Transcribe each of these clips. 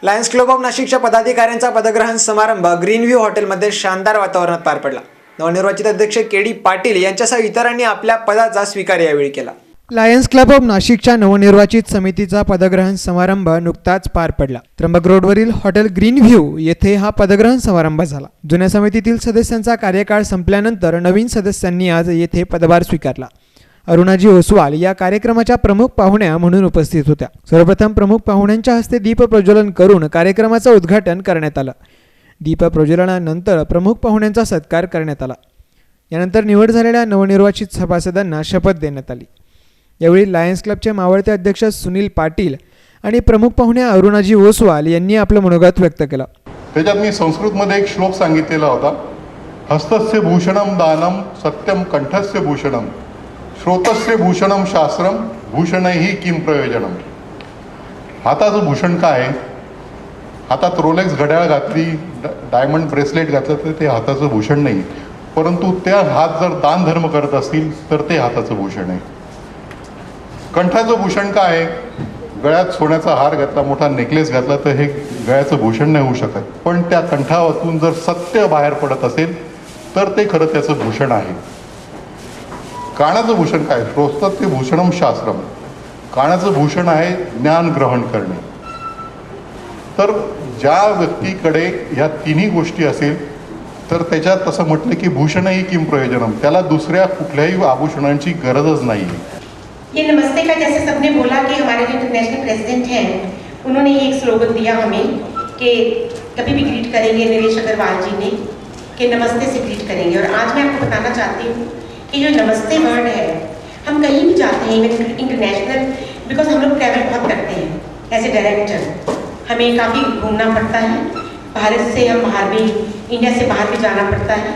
Lions club of नाशिकच्या पदाधिकाऱ्यांचा पदग्रहण समारंभ ग्रीन व्ह्यू हॉटेलमध्ये शानदार वातावरणात पार पडला। नवनिर्वाचित अध्यक्ष के.डी. पाटील यांच्यासह इतरांनी आपल्या पदाचा स्वीकार यावेळी केला। लायन्स क्लब ऑफ नाशिकच्या नवनिर्वाचित समितीचा पदग्रहण समारंभ नुकताच पार पडला। त्र्यंबक रोडवरील हॉटेल ग्रीन व्ह्यू येथे हा पदग्रहण समारंभ झाला। जुन्या समितीतील सदस्यांचा कार्यकाळ संपल्यानंतर नवीन सदस्यांनी आज येथे पदभार स्वीकारला। अरुणाजी ओसवाल या कार्यक्रमाच्या प्रमुख पाहुण्या म्हणून उपस्थित होत्या। सर्वप्रथम प्रमुख पाहुण्यांच्या हस्ते दीप प्रज्वलन करून कार्यक्रमाचं उद्घाटन करण्यात आलं। दीप प्रज्वलनानंतर प्रमुख पाहुण्यांचा सत्कार करण्यात आला। यानंतर निवड झालेल्या नवनिर्वाचित सभासदांना शपथ देण्यात आली। यावेळी लायन्स क्लबचे मावळते अध्यक्ष सुनील पाटील आणि प्रमुख पाहुण्या अरुणाजी ओसवाल यांनी आपलं मनोगत व्यक्त केलं। त्याच्यात मी संस्कृतमध्ये एक श्लोक सांगितलेला होता, हस्तस्य भूषणम दानम सत्यम कंठस्य भूषणम श्रोतस्य भूषणम शास्त्रम भूषणैहि किम प्रयोजनम। हाताचं भूषण काय आहे? हातात रोलेक्स घड्याळ घातली, डायमंड ब्रेसलेट घातलं तर ते हाताचं भूषण नाही, परंतु त्या हात जर दान धर्म करत असतील तर ते हाताचं भूषण आहे। कंठाचं भूषण काय आहे? गळ्यात सोन्याचा हार घातला, मोठा नेकलेस घातला तर हे गळ्याचं भूषण नाही होऊ शकत, पण त्या कंठावातून जर सत्य बाहेर पडत असेल तर ते खरं त्याचं भूषण आहे। कानाचं भूषण काय? श्रोतस्य भूषणम शास्त्रम। कानाचं भूषण आहे ज्ञान ग्रहण करणे। तर ज्या व्यक्तीकडे ह्या तिन्ही गोष्टी असेल तर त्याच्यात तसं म्हटलं की भूषणही किम प्रयोजनम, त्याला दुसऱ्या कुठल्याही आभूषणांची गरजच नाही आहे। ये नमस्ते का जैसे सबने बोला कि हमारे जो इंटरनेशनल प्रेसिडेंट हैं उन्होंने एक स्लोगन दिया हमें कि कभी भी ग्रीट करेंगे, नरेश अग्रवाल जी ने, कि नमस्ते से ग्रीट करेंगे। और आज मैं आपको बताना चाहती हूँ कि जो नमस्ते वर्ड है, हम कहीं भी जाते हैं इवन इंटरनेशनल, बिकॉज हम लोग ट्रैवल बहुत करते हैं एज ए डायरेक्टर, हमें काफ़ी घूमना पड़ता है, भारत से हम बाहर भी, इंडिया से बाहर भी जाना पड़ता है,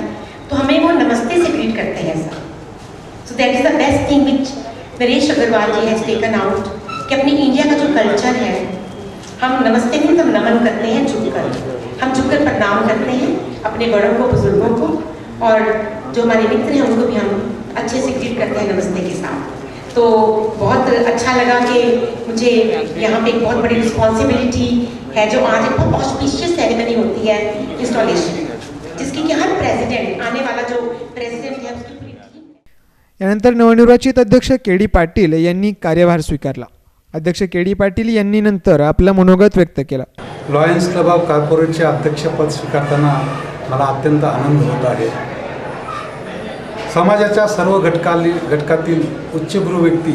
तो हमें वो नमस्ते से ग्रीट करते हैं ऐसा। So that is the best thing which Naresh Agrawal ji has taken out कि अपनी इंडिया का जो कल्चर है, हम नमस्ते नहीं तब नमन करते हैं झुककर, हम झुककर प्रणाम करते हैं अपने बड़ों को, बुजुर्गों को, और जो हमारे मित्र हैं उनको भी हम अच्छे से ग्रीट करते हैं नमस्ते के साथ। तो बहुत अच्छा लगा कि मुझे यहाँ पे एक बहुत बड़ी रिस्पॉन्सिबिलिटी है, जो आज एक बहुत ऑस्पिशियस सेरेमनी होती है इंस्टॉलेशन, जिसकी कि हर प्रेसिडेंट, आने वाला जो प्रेसिडेंट है उसकी पूरी टीम। यानंतर नवनिर्वाचित अध्यक्ष के.डी. पाटील यांनी कार्यभार स्वीकारला। अध्यक्ष के.डी. पाटील यांनी नंतर आपलं मनोगत व्यक्त केलं। लायन्स क्लब ऑफ कॉर्पोरेटचे अध्यक्षपद स्वीकारताना मला अत्यंत आनंद होत आहे। समाजाच्या सर्व घटकातील उच्चभ्रू व्यक्ती,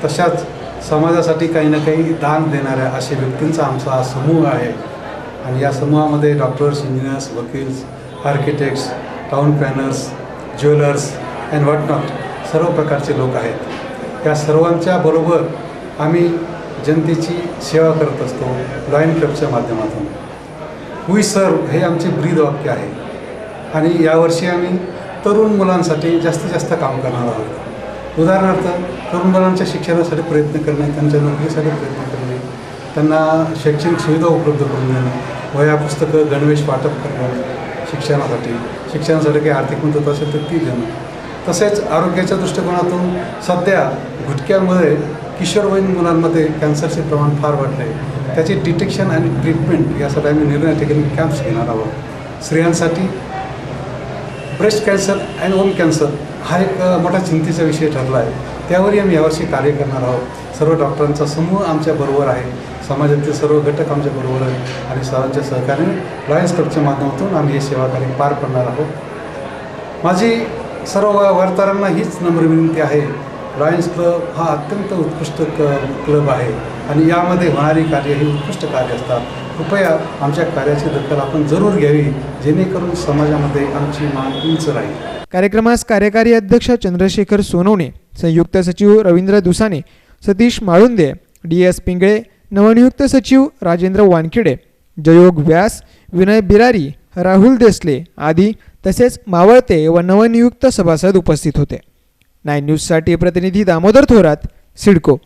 तशाच समाजासाठी काही ना काही दान देणाऱ्या अशा व्यक्तींचा आमचा हा समूह आहे। आणि या समूहामध्ये डॉक्टर्स, इंजिनियर्स, वकील्स, architects, town planners, jewellers and whatnot सर्व प्रकारचे लोक आहेत। या सर्वांच्या बरोबर आम्ही जनतेची सेवा करत असतो लायन्स क्लबच्या माध्यमातून। वी सर्व हे आमचे ब्रीद वाक्य आहे। आणि यावर्षी आम्ही तरुण मुलांसाठी जास्तीत जास्त काम करणार आहोत। उदाहरणार्थ, तरुण मुलांच्या शिक्षणासाठी प्रयत्न करणे, त्यांच्या नोकरीसाठी प्रयत्न करणे, त्यांना शैक्षणिक सुविधा उपलब्ध करून देणे, वह्या पुस्तकं गणवेश वाटप करणं, शिक्षणासाठी काही आर्थिक मदत असेल तर ती देणं। तसेच आरोग्याच्या दृष्टिकोनातून सध्या गुटख्यामुळे किशोरवयीन मुलांमध्ये कॅन्सरचे प्रमाण फार वाढले आहे। त्याची डिटेक्शन आणि ट्रीटमेंट यासाठी आम्ही निर्णय ठिकाणी कॅम्प्स घेणार आहोत। स्त्रियांसाठी ब्रेस्ट कॅन्सर आणि ओम कॅन्सर हा एक मोठा चिंतेचा विषय ठरला आहे, त्यावरही आम्ही यावर्षी कार्य करणार आहोत। सर्व डॉक्टरांचा समूह आमच्याबरोबर आहे, समाजातील सर्व घटक आमच्याबरोबर आहेत आणि सर्वांच्या सहकार्याने लायन्स क्लबच्या माध्यमातून आम्ही हे सेवाकार्य पार पाडणार आहोत। माझी सर्व वार्ताहरांना हीच नम्र विनंती आहे, लायन्स क्लब हा अत्यंत उत्कृष्ट क्लब आहे आणि यामध्ये होणारी कार्य ही उत्कृष्ट कार्य असतात। कृपया आमच्या कार्याची दखल आपण जरूर घ्यावी, जेणेकरून समाजामध्ये आमची मान उंच राहील। कार्यक्रमास कार्यकारी अध्यक्ष चंद्रशेखर सोनवणे, संयुक्त सचिव रवींद्र दुसाने, सतीश माळुंदे, डी.एस. पिंगळे, नवनियुक्त सचिव राजेंद्र वानखेडे, जयोग व्यास, विनय बिरारी, राहुल देसले आदी तसेच मावळते व नवनियुक्त सभासद उपस्थित होते। 9 न्यूजसाठी प्रतिनिधी दामोदर थोरात, सिडको।